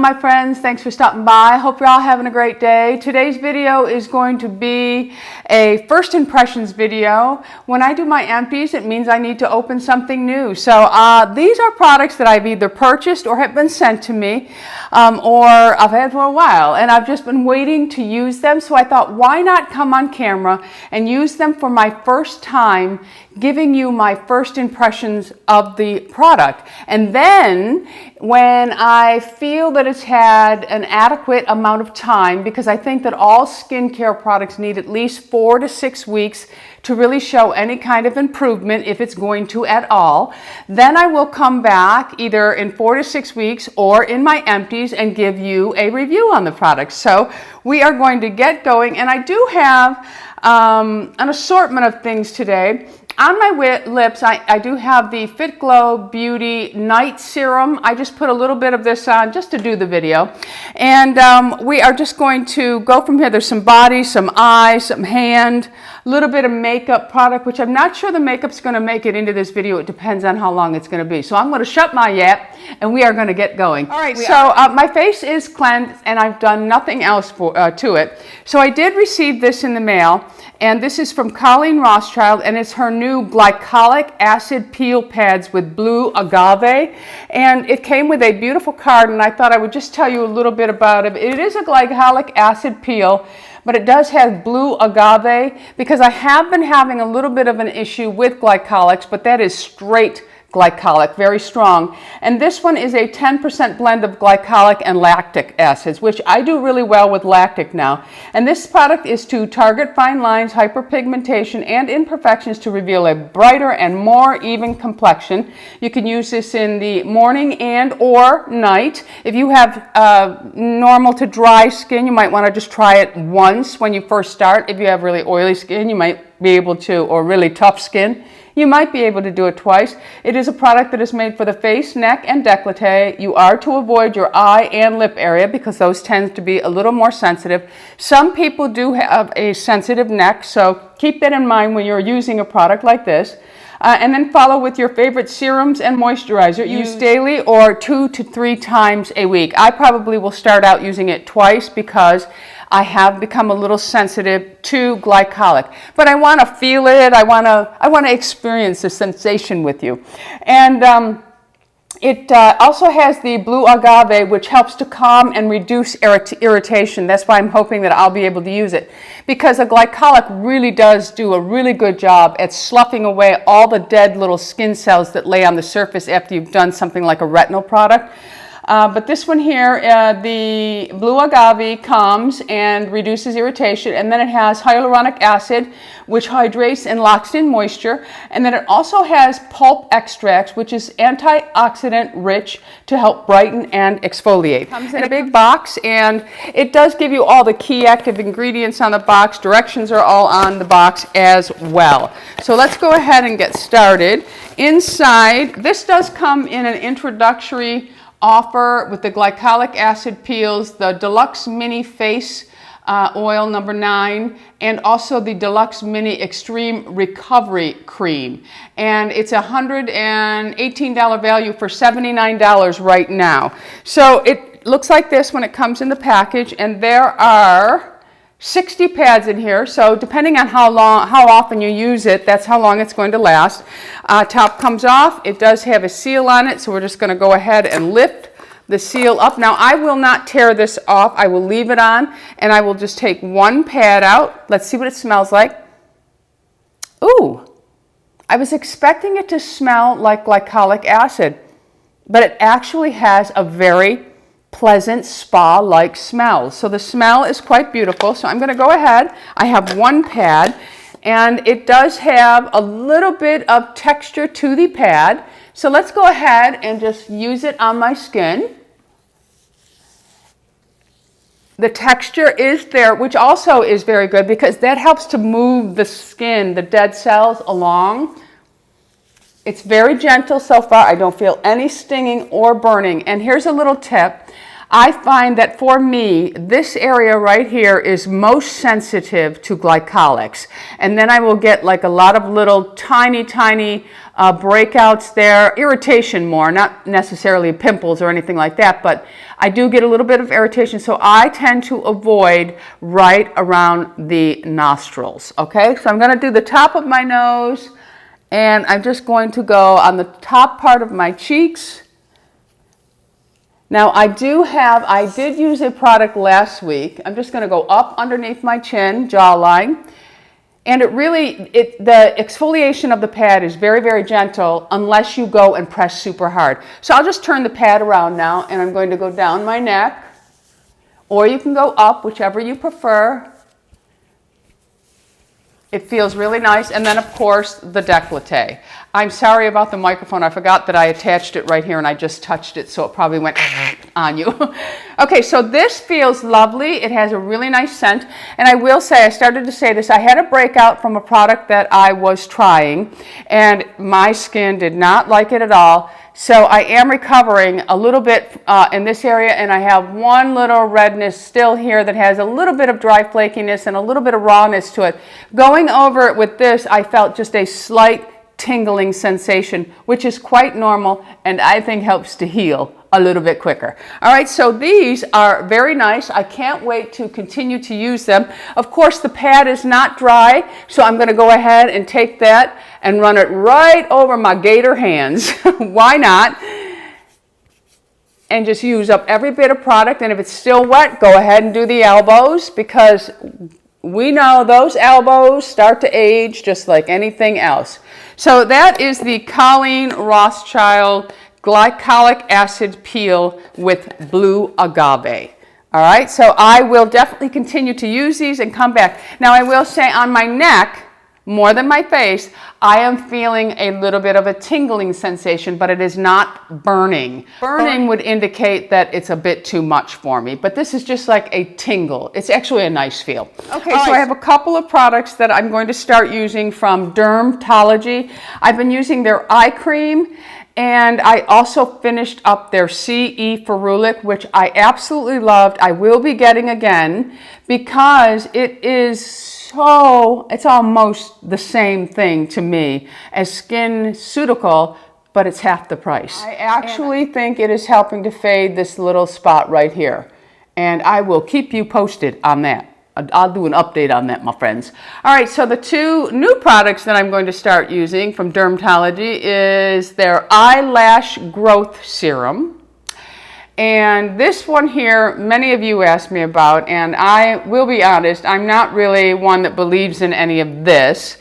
my friends, thanks for stopping by. Hope you're all having a great day. Today's video is going to be a first impressions video. When I do my empties, it means I need to open something new. So these are products that I've either purchased or have been sent to me or I've had for a while, and I've just been waiting to use them. So I thought, why not come on camera and use them for my first time, giving you my first impressions of the product. And then when I feel that it's had an adequate amount of time, because I think that all skincare products need at least 4 to 6 weeks to really show any kind of improvement, if it's going to at all, then I will come back either in 4 to 6 weeks or in my empties and give you a review on the product. So we are going to get going, and I do have an assortment of things today. On my lips, I do have the Fit Glow Beauty Night Serum. I just put a little bit of this on just to do the video. And we are just going to go from here. There's some body, some eye, some hand, a little bit of makeup product, which I'm not sure the makeup's going to make it into this video. It depends on how long it's going to be. So I'm going to shut my yap, and we are going to get going. All right, so my face is cleansed, and I've done nothing else to it. So I did receive this in the mail. And this is from Colleen Rothschild, and it's her new glycolic acid peel pads with blue agave. And it came with a beautiful card, and I thought I would just tell you a little bit about it. It is a glycolic acid peel, but it does have blue agave, because I have been having a little bit of an issue with glycolics, but that is straight glycolic, very strong. And this one is a 10% blend of glycolic and lactic acids, which I do really well with lactic now. And this product is to target fine lines, hyperpigmentation, and imperfections to reveal a brighter and more even complexion. You can use this in the morning and or night. If you have normal to dry skin, you might want to just try it once when you first start. If you have really oily skin, you might be able to, or really tough skin, you might be able to do it twice. It is a product that is made for the face, neck, and décolleté. You are to avoid your eye and lip area because those tend to be a little more sensitive. Some people do have a sensitive neck, so keep that in mind when you're using a product like this. And then follow with your favorite serums and moisturizer. Use daily or 2 to 3 times a week. I probably will start out using it twice because I have become a little sensitive to glycolic, but I want to feel it. I want to experience the sensation with you. And it also has the blue agave, which helps to calm and reduce irritation. That's why I'm hoping that I'll be able to use it, because a glycolic really does do a really good job at sloughing away all the dead little skin cells that lay on the surface after you've done something like a retinol product. But this one here, the blue agave calms and reduces irritation, and then it has hyaluronic acid, which hydrates and locks in moisture, and then it also has pulp extracts, which is antioxidant rich to help brighten and exfoliate. It comes in a big box, and it does give you all the key active ingredients on the box. Directions are all on the box as well. So let's go ahead and get started. Inside, this does come in an introductory offer with the glycolic acid peels, the Deluxe Mini Face Oil number 9, and also the Deluxe Mini Extreme Recovery Cream. And it's a $118 value for $79 right now. So it looks like this when it comes in the package, and there are 60 pads in here, so depending on how often you use it, that's how long it's going to last. Top comes off. It does have a seal on it, so we're just going to go ahead and lift the seal up. Now, I will not tear this off. I will leave it on, and I will just take one pad out. Let's see what it smells like. Ooh, I was expecting it to smell like glycolic acid, but it actually has a very pleasant spa-like smell. So the smell is quite beautiful. So I'm going to go ahead. I have one pad, and it does have a little bit of texture to the pad. So let's go ahead and just use it on my skin. The texture is there, which also is very good because that helps to move the skin, the dead cells, along. It's very gentle so far. I don't feel any stinging or burning. And here's a little tip. I find that for me, this area right here is most sensitive to glycolics. And then I will get like a lot of little tiny breakouts there, irritation more, not necessarily pimples or anything like that, but I do get a little bit of irritation. So I tend to avoid right around the nostrils. Okay, so I'm going to do the top of my nose, and I'm just going to go on the top part of my cheeks. Now I did use a product last week. I'm just going to go up underneath my chin, jawline. And the exfoliation of the pad is very, very gentle unless you go and press super hard. So I'll just turn the pad around now, and I'm going to go down my neck, or you can go up, whichever you prefer. It feels really nice. And then, of course, the décolleté. I'm sorry about the microphone. I forgot that I attached it right here, and I just touched it, so it probably went on you. Okay, so this feels lovely. It has a really nice scent. And I will say, I started to say this, I had a breakout from a product that I was trying, and my skin did not like it at all. So I am recovering a little bit in this area, and I have one little redness still here that has a little bit of dry flakiness and a little bit of rawness to it. Going over it with this, I felt just a slight tingling sensation, which is quite normal and I think helps to heal a little bit quicker. All right, so these are very nice. I can't wait to continue to use them. Of course, the pad is not dry, so I'm going to go ahead and take that and run it right over my gator hands. Why not? And just use up every bit of product. And if it's still wet, go ahead and do the elbows, because we know those elbows start to age just like anything else. So that is the Colleen Rothschild Glycolic Acid Peel with Blue Agave. All right, so I will definitely continue to use these and come back. Now I will say on my neck, more than my face, I am feeling a little bit of a tingling sensation, but it is not burning. Burning would indicate that it's a bit too much for me, but this is just like a tingle. It's actually a nice feel. Okay, so I have a couple of products that I'm going to start using from Dermatology. I've been using their eye cream, and I also finished up their CE Ferulic, which I absolutely loved. I will be getting again because it is it's almost the same thing to me as SkinCeutical, but it's half the price. I actually think it is helping to fade this little spot right here, and I will keep you posted on that. I'll do an update on that, my friends. All right, so the two new products that I'm going to start using from Dermatology is their Eyelash Growth Serum. And this one here, many of you asked me about, and I will be honest, I'm not really one that believes in any of this.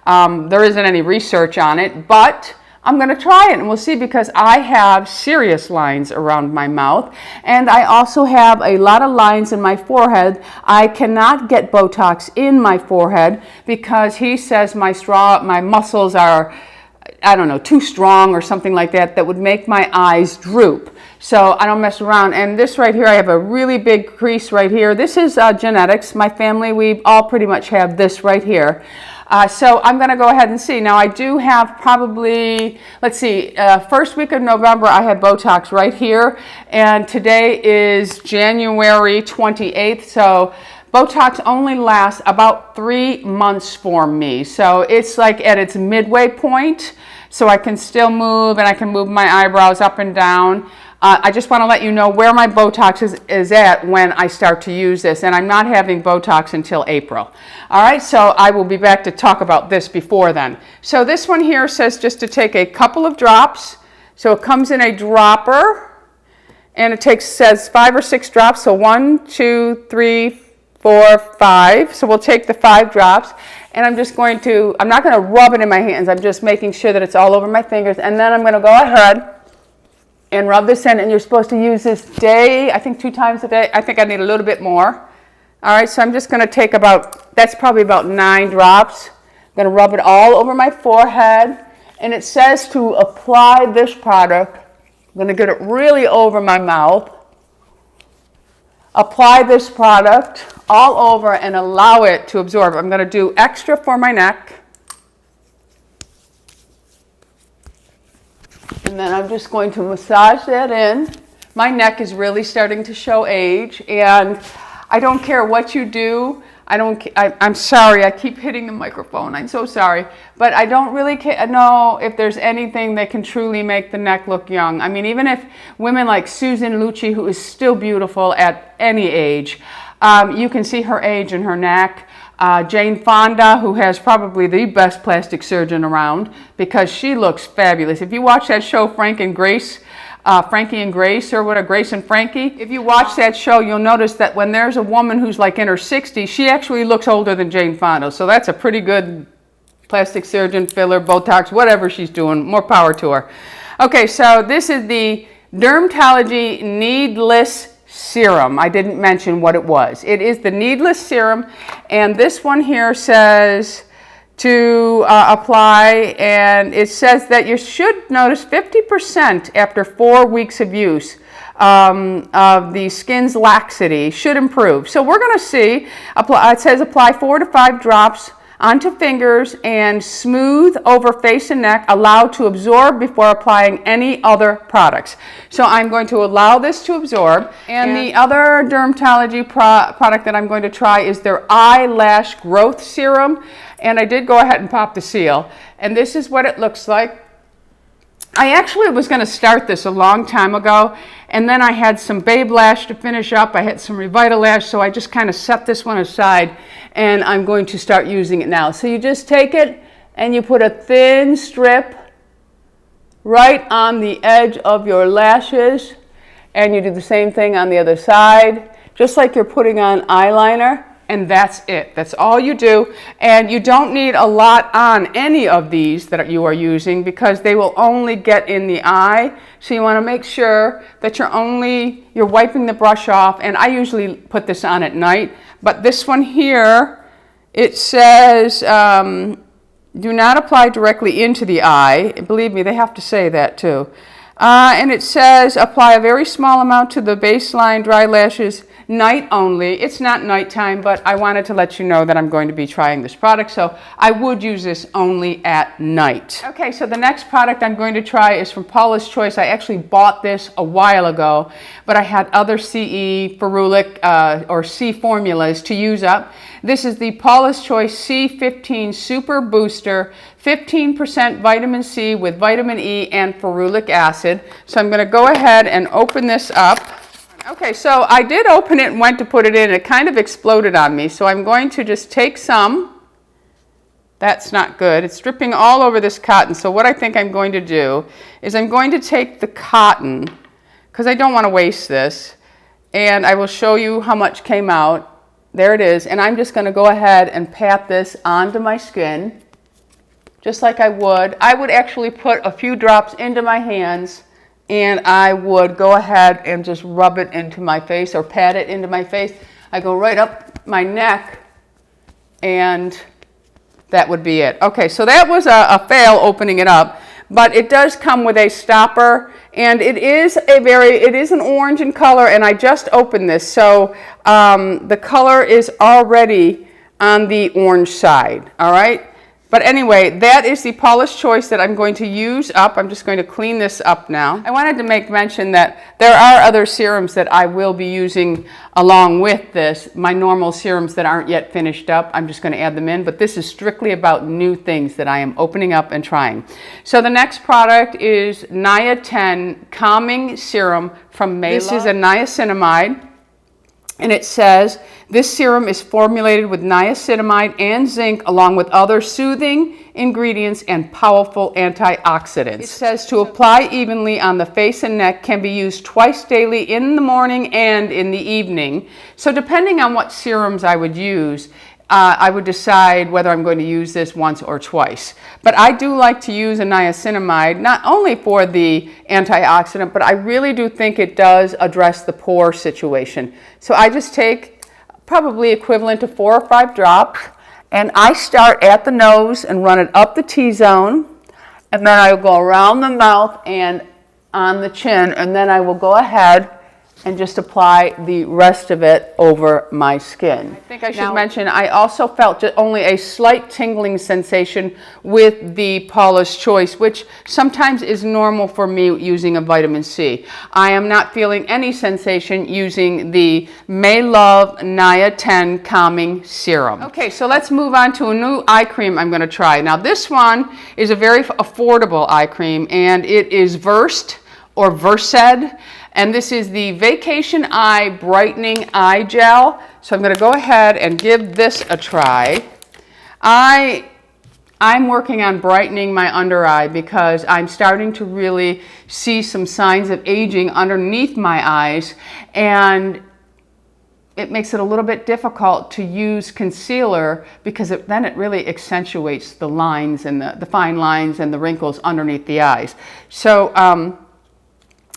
There isn't any research on it, but I'm going to try it and we'll see, because I have serious lines around my mouth, and I also have a lot of lines in my forehead. I cannot get Botox in my forehead because he says my muscles are, I don't know, too strong or something like that, that would make my eyes droop. So I don't mess around. And this right here, I have a really big crease right here. This is genetics. My family, we all pretty much have this right here. So I'm going to go ahead and see. Now I do have probably, let's see, first week of November I had Botox right here, and today is January 28th. So Botox only lasts about 3 months for me. So it's like at its midway point, so I can still move, and I can move my eyebrows up and down. I just want to let you know where my Botox is at when I start to use this, and I'm not having Botox until April. All right, so I will be back to talk about this before then. So this one here says just to take a couple of drops. So it comes in a dropper, and it says 5 or 6 drops. So 1, 2, 3, 4, 5. So we'll take the 5 drops, and I'm not going to rub it in my hands. I'm just making sure that it's all over my fingers, and then I'm going to go ahead and rub this in, and you're supposed to use this I think 2 times a day. I think I need a little bit more. All right, so I'm just going to take that's probably about 9 drops. I'm going to rub it all over my forehead, and it says to apply this product. I'm going to get it really over my mouth. Apply this product all over and allow it to absorb. I'm going to do extra for my neck. And then I'm just going to massage that in My neck is really starting to show age, and I don't care what you do. I'm sorry, I keep hitting the microphone. I'm so sorry. But I don't really know if there's anything that can truly make the neck look young. I mean, even if women like Susan Lucci, who is still beautiful at any age, you can see her age in her neck. Jane Fonda, who has probably the best plastic surgeon around because she looks fabulous. If you watch that show, Frankie and Grace, or what, Grace and Frankie, if you watch that show, you'll notice that when there's a woman who's like in her 60s, she actually looks older than Jane Fonda. So that's a pretty good plastic surgeon, filler, Botox, whatever she's doing. More power to her. Okay, so this is the Dermatology Needless Serum. I didn't mention what it was. It is the Needless Serum, and this one here says to apply, and it says that you should notice 50% after 4 weeks of use of the skin's laxity should improve. So we're going to see, it says apply 4 to 5 drops onto fingers and smooth over face and neck, allow to absorb before applying any other products. So I'm going to allow this to absorb. And the other dermatology product that I'm going to try is their Eyelash Growth Serum. And I did go ahead and pop the seal. And this is what it looks like. I actually was going to start this a long time ago, and then I had some Babe Lash to finish up. I had some Revitalash, so I just kind of set this one aside, and I'm going to start using it now. So you just take it and you put a thin strip right on the edge of your lashes, and you do the same thing on the other side, just like you're putting on eyeliner. And that's it. That's all you do. And you don't need a lot on any of these that you are using because they will only get in the eye. So you want to make sure that you're wiping the brush off. And I usually put this on at night. But this one here, it says do not apply directly into the eye. Believe me, they have to say that too. And it says apply a very small amount to the baseline dry lashes, night only. It's not nighttime, but I wanted to let you know that I'm going to be trying this product, so I would use this only at night. Okay, so the next product I'm going to try is from Paula's Choice. I actually bought this a while ago, but I had other CE, Ferulic, or C formulas to use up. This is the Paula's Choice C15 Super Booster, 15% vitamin C with vitamin E and ferulic acid. So I'm going to go ahead and open this up. Okay, so I did open it and went to put it in. It kind of exploded on me. So I'm going to just take some. That's not good. It's dripping all over this cotton. So what I think I'm going to do is I'm going to take the cotton, because I don't want to waste this, and I will show you how much came out. There it is. And I'm just going to go ahead and pat this onto my skin, just like I would. I would actually put a few drops into my hands, and I would go ahead and just rub it into my face or pat it into my face. I go right up my neck, and that would be it. Okay, so that was a fail opening it up, but it does come with a stopper, and it is an orange in color, and I just opened this, so the color is already on the orange side, all right? But anyway, that is the Paula's Choice that I'm going to use up. I'm just going to clean this up now. I wanted to make mention that there are other serums that I will be using along with this, my normal serums that aren't yet finished up. I'm just going to add them in, but this is strictly about new things that I am opening up and trying. So the next product is Nia 10 Calming Serum from Mela. This is a niacinamide. And it says, this serum is formulated with niacinamide and zinc along with other soothing ingredients and powerful antioxidants. It says to apply evenly on the face and neck, can be used twice daily in the morning and in the evening. So depending on what serums I would use, I would decide whether I'm going to use this once or twice. But I do like to use a niacinamide, not only for the antioxidant, but I really do think it does address the pore situation. So I just take probably equivalent to 4 or 5 drops, and I start at the nose and run it up the T-zone, and then I will go around the mouth and on the chin, and then I will go ahead and just apply the rest of it over my skin. I think I should mention, I also felt just only a slight tingling sensation with the Paula's Choice, which sometimes is normal for me using a vitamin C. I am not feeling any sensation using the May Love Nia 10 Calming Serum. Okay, so let's move on to a new eye cream I'm going to try. Now this one is a very affordable eye cream, and it is Versed or Versed. And this is the Vacation Eye Brightening Eye Gel. So I'm going to go ahead and give this a try. I'm working on brightening my under eye because I'm starting to really see some signs of aging underneath my eyes, and it makes it a little bit difficult to use concealer because then it really accentuates the lines and the fine lines and the wrinkles underneath the eyes. So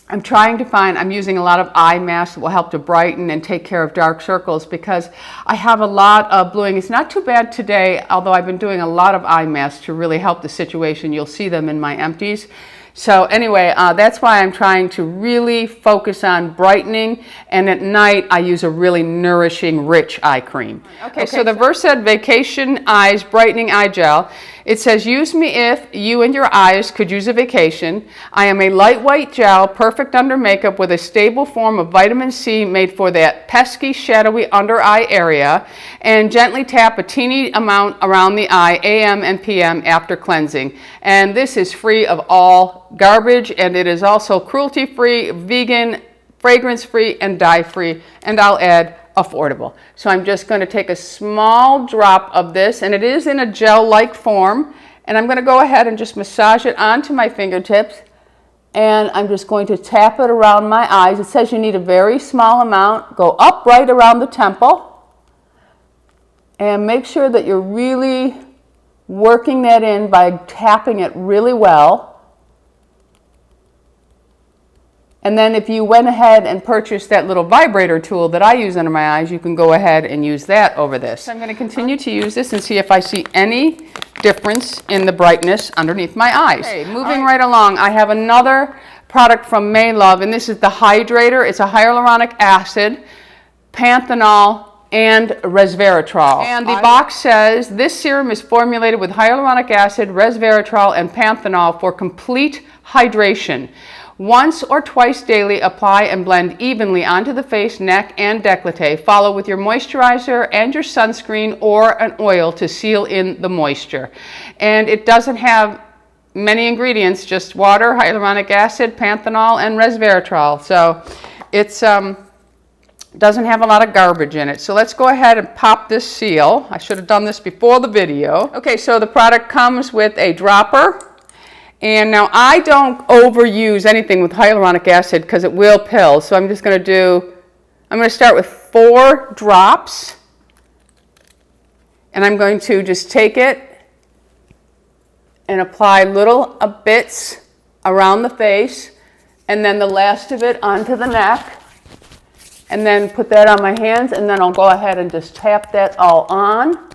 I'm trying to find, I'm using a lot of eye masks that will help to brighten and take care of dark circles because I have a lot of bluing. It's not too bad today, although I've been doing a lot of eye masks to really help the situation. You'll see them in my empties. So anyway, that's why I'm trying to really focus on brightening, and at night I use a really nourishing, rich eye cream. Okay, so the Versed Vacation Eyes Brightening Eye Gel, it says, use me if you and your eyes could use a vacation. I am a lightweight gel, perfect under makeup with a stable form of vitamin C made for that pesky, shadowy under eye area, and gently tap a teeny amount around the eye AM and PM after cleansing. And this is free of all garbage, and it is also cruelty-free, vegan, fragrance-free, and dye-free, and I'll add affordable. So I'm just going to take a small drop of this, and it is in a gel-like form, and I'm going to go ahead and just massage it onto my fingertips, and I'm just going to tap it around my eyes. It says you need a very small amount. Go up right around the temple, and make sure that you're really working that in by tapping it really well. And then if you went ahead and purchased that little vibrator tool that I use under my eyes, you can go ahead and use that over this. So I'm going to continue to use this and see if I see any difference in the brightness underneath my eyes. Okay, moving right along, I have another product from May Love, and this is the Hydrator. It's a hyaluronic acid, panthenol, and resveratrol. And the box says, this serum is formulated with hyaluronic acid, resveratrol, and panthenol for complete hydration. Once or twice daily, apply and blend evenly onto the face, neck, and décolleté. Follow with your moisturizer and your sunscreen or an oil to seal in the moisture. And it doesn't have many ingredients, just water, hyaluronic acid, panthenol, and resveratrol. So it's doesn't have a lot of garbage in it. So let's go ahead and pop this seal. I should have done this before the video. Okay, so the product comes with a dropper. And now I don't overuse anything with hyaluronic acid because it will pill. So I'm just going to start with 4 drops. And I'm going to just take it and apply little bits around the face, and then the last of it onto the neck. And then put that on my hands, and then I'll go ahead and just tap that all on.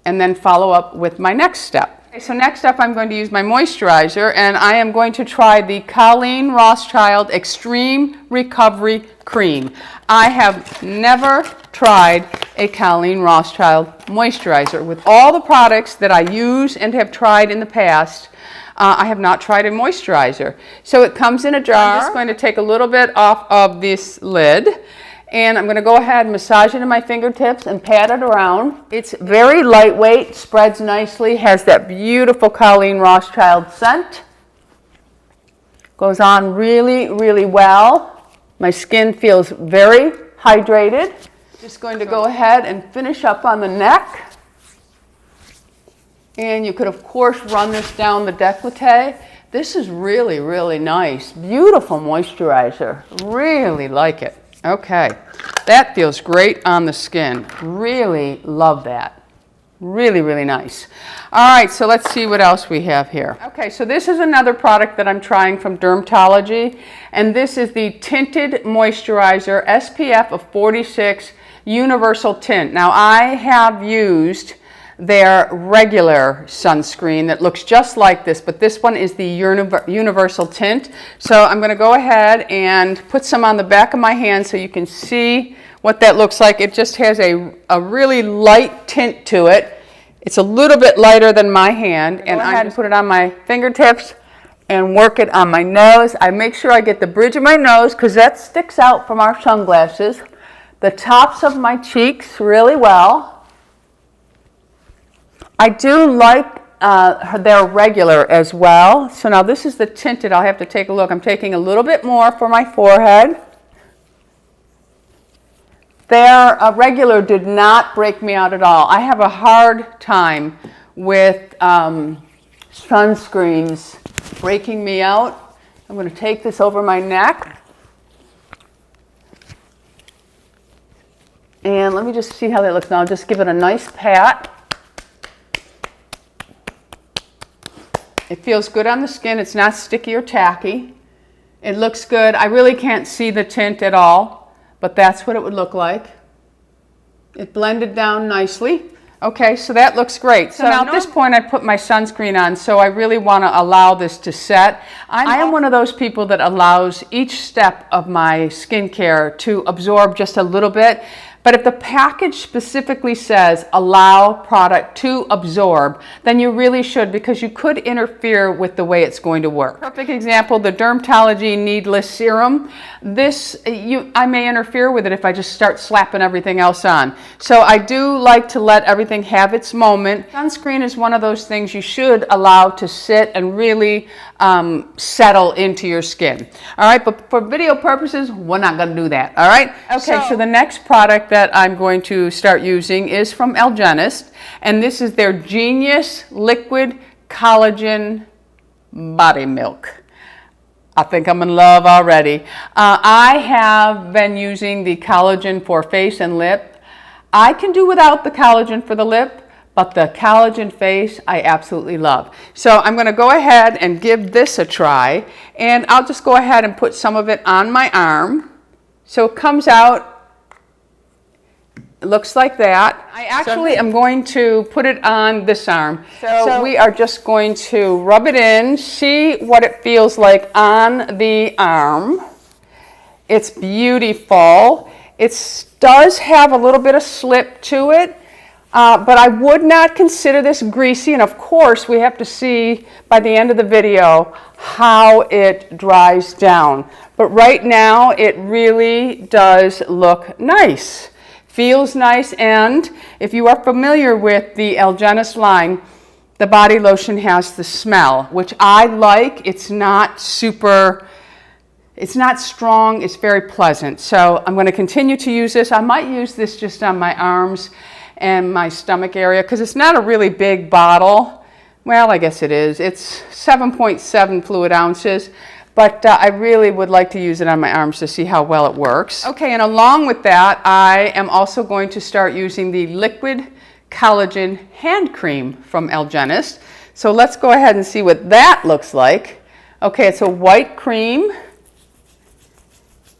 And then follow up with my next step. Okay, so next up I'm going to use my moisturizer, and I am going to try the Colleen Rothschild Extreme Recovery Cream. I have never tried a Colleen Rothschild moisturizer. With all the products that I use and have tried in the past, I have not tried a moisturizer. So it comes in a jar. I'm just going to take a little bit off of this lid, and I'm going to go ahead and massage it in my fingertips and pat it around. It's very lightweight, spreads nicely, has that beautiful Colleen Rothschild scent. Goes on really, really well. My skin feels very hydrated. Just going to go ahead and finish up on the neck. And you could, of course, run this down the décolleté. This is really, really nice. Beautiful moisturizer. Really like it. Okay, that feels great on the skin. Really love that. Really, really nice. All right, so let's see what else we have here. Okay, so this is another product that I'm trying from Dermatology, and this is the Tinted Moisturizer SPF of 46 Universal Tint. Now, I have used their regular sunscreen that looks just like this, but this one is the universal tint. So I'm going to go ahead and put some on the back of my hand so you can see what that looks like. It just has a really light tint to it. It's a little bit lighter than my hand, and I had to put it on my fingertips and work it on my nose. I make sure I get the bridge of my nose because that sticks out from our sunglasses, the tops of my cheeks really well. I do like their regular as well. So now this is the tinted. I'll have to take a look. I'm taking a little bit more for my forehead. Their regular did not break me out at all. I have a hard time with sunscreens breaking me out. I'm going to take this over my neck. And let me just see how that looks now. I'll just give it a nice pat. It feels good on the skin. It's not sticky or tacky. It looks good. I really can't see the tint at all, but that's what it would look like. It blended down nicely. Okay, so that looks great. So now at this point I put my sunscreen on, so I really want to allow this to set. I am one of those people that allows each step of my skincare to absorb just a little bit. But if the package specifically says allow product to absorb, then you really should, because you could interfere with the way it's going to work. Perfect example, the Dermatology Needless Serum. This, I may interfere with it if I just start slapping everything else on. So I do like to let everything have its moment. Sunscreen is one of those things you should allow to sit and really settle into your skin. All right, but for video purposes, we're not going to do that. All right? Okay, so the next product that I'm going to start using is from Genest, and this is their Genius Liquid Collagen Body Milk. I think I'm in love already. I have been using the collagen for face and lip. I can do without the collagen for the lip, but the collagen face I absolutely love. So I'm going to go ahead and give this a try, and I'll just go ahead and put some of it on my arm. So it comes out, it looks like that. I actually am going to put it on this arm. So we are just going to rub it in, see what it feels like on the arm. It's beautiful. It does have a little bit of slip to it. But I would not consider this greasy, and of course we have to see by the end of the video how it dries down. But right now it really does look nice, feels nice, and if you are familiar with the Genest line, the body lotion has the smell, which I like. It's not super, it's not strong, it's very pleasant. So I'm going to continue to use this. I might use this just on my arms and my stomach area because it's not a really big bottle. Well, I guess it is. It's 7.7 fluid ounces, but I really would like to use it on my arms to see how well it works. Okay, and along with that, I am also going to start using the Liquid Collagen Hand Cream from Genest. So let's go ahead and see what that looks like. Okay, it's a white cream,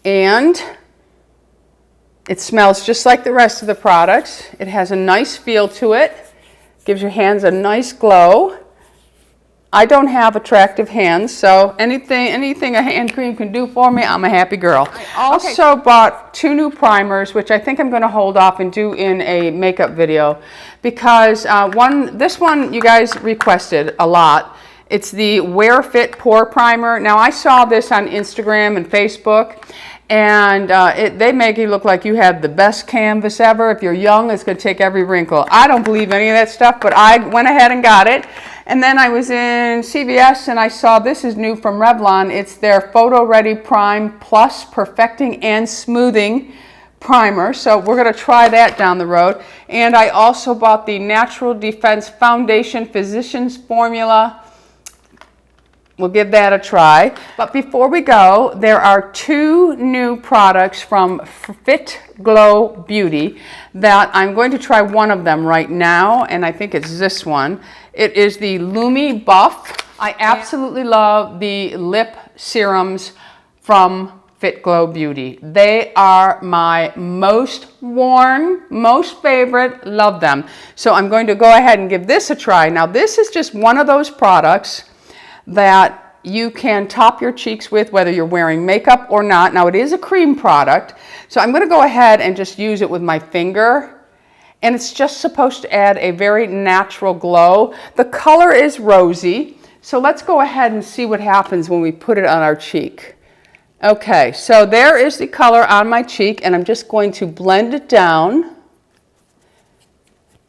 and it smells just like the rest of the products. It has a nice feel to it. Gives your hands a nice glow. I don't have attractive hands, so anything a hand cream can do for me, I'm a happy girl. I also bought 2 new primers, which I think I'm going to hold off and do in a makeup video, because this one you guys requested a lot. It's the Wear Fit Pore Primer. Now I saw this on Instagram and Facebook, and they make you look like you have the best canvas ever. If you're young, it's going to take every wrinkle. I don't believe any of that stuff, but I went ahead and got it. And then I was in CVS and I saw this is new from Revlon. It's their Photo Ready Prime Plus Perfecting and Smoothing Primer. So we're going to try that down the road. And I also bought the Natural Defense Foundation Physicians Formula. We'll give that a try. But before we go, there are 2 new products from Fit Glow Beauty that I'm going to try one of them right now, and I think it's this one. It is the Lumi Buff. I absolutely love the lip serums from Fit Glow Beauty. They are my most worn, most favorite, love them. So I'm going to go ahead and give this a try. Now this is just one of those products that you can top your cheeks with whether you're wearing makeup or not. Now it is a cream product, so I'm going to go ahead and just use it with my finger. And it's just supposed to add a very natural glow. The color is rosy, so let's go ahead and see what happens when we put it on our cheek. Okay, so there is the color on my cheek, and I'm just going to blend it down.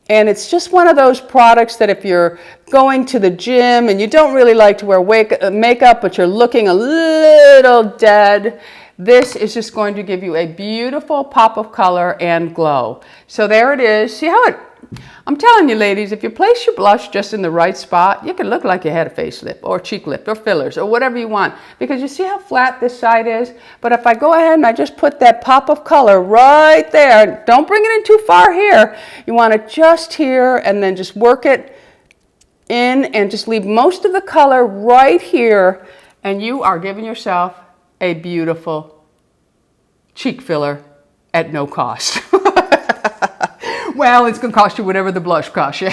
And it's just one of those products that if you're going to the gym and you don't really like to wear makeup, but you're looking a little dead, this is just going to give you a beautiful pop of color and glow. So there it is. See how it, I'm telling you ladies, if you place your blush just in the right spot, you can look like you had a facelift or cheek lift or fillers or whatever you want, because you see how flat this side is. But if I go ahead and I just put that pop of color right there, don't bring it in too far here. You want it just here, and then just work it in and just leave most of the color right here, and you are giving yourself a beautiful cheek filler at no cost. Well, it's going to cost you whatever the blush costs you.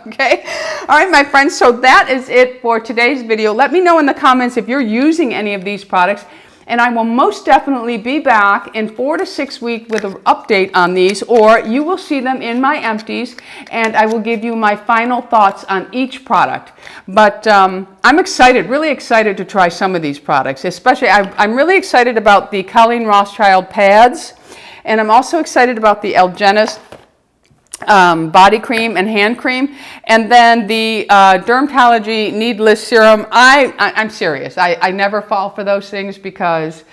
Okay? All right, my friends, so that is it for today's video. Let me know in the comments if you're using any of these products, and I will most definitely be back in 4 to 6 weeks with an update on these, or you will see them in my empties, and I will give you my final thoughts on each product. But I'm excited, really excited to try some of these products, especially I'm really excited about the Colleen Rothschild pads, and I'm also excited about the Genest body cream and hand cream, and then the Dermatology Needless Serum. I'm serious. I never fall for those things because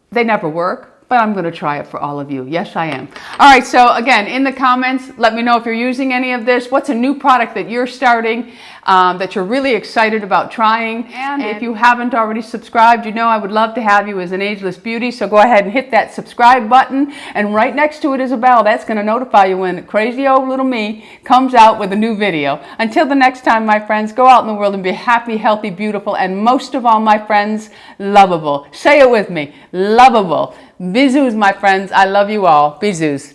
they never work, but I'm going to try it for all of you. Yes, I am. All right, so again, in the comments, let me know if you're using any of this. What's a new product that you're starting that you're really excited about trying? And if you haven't already subscribed, you know I would love to have you as an Ageless Beauty, so go ahead and hit that subscribe button, and right next to it is a bell. That's going to notify you when crazy old little me comes out with a new video. Until the next time, my friends, go out in the world and be happy, healthy, beautiful, and most of all, my friends, lovable. Say it with me, lovable. Bisous, my friends. I love you all. Bisous.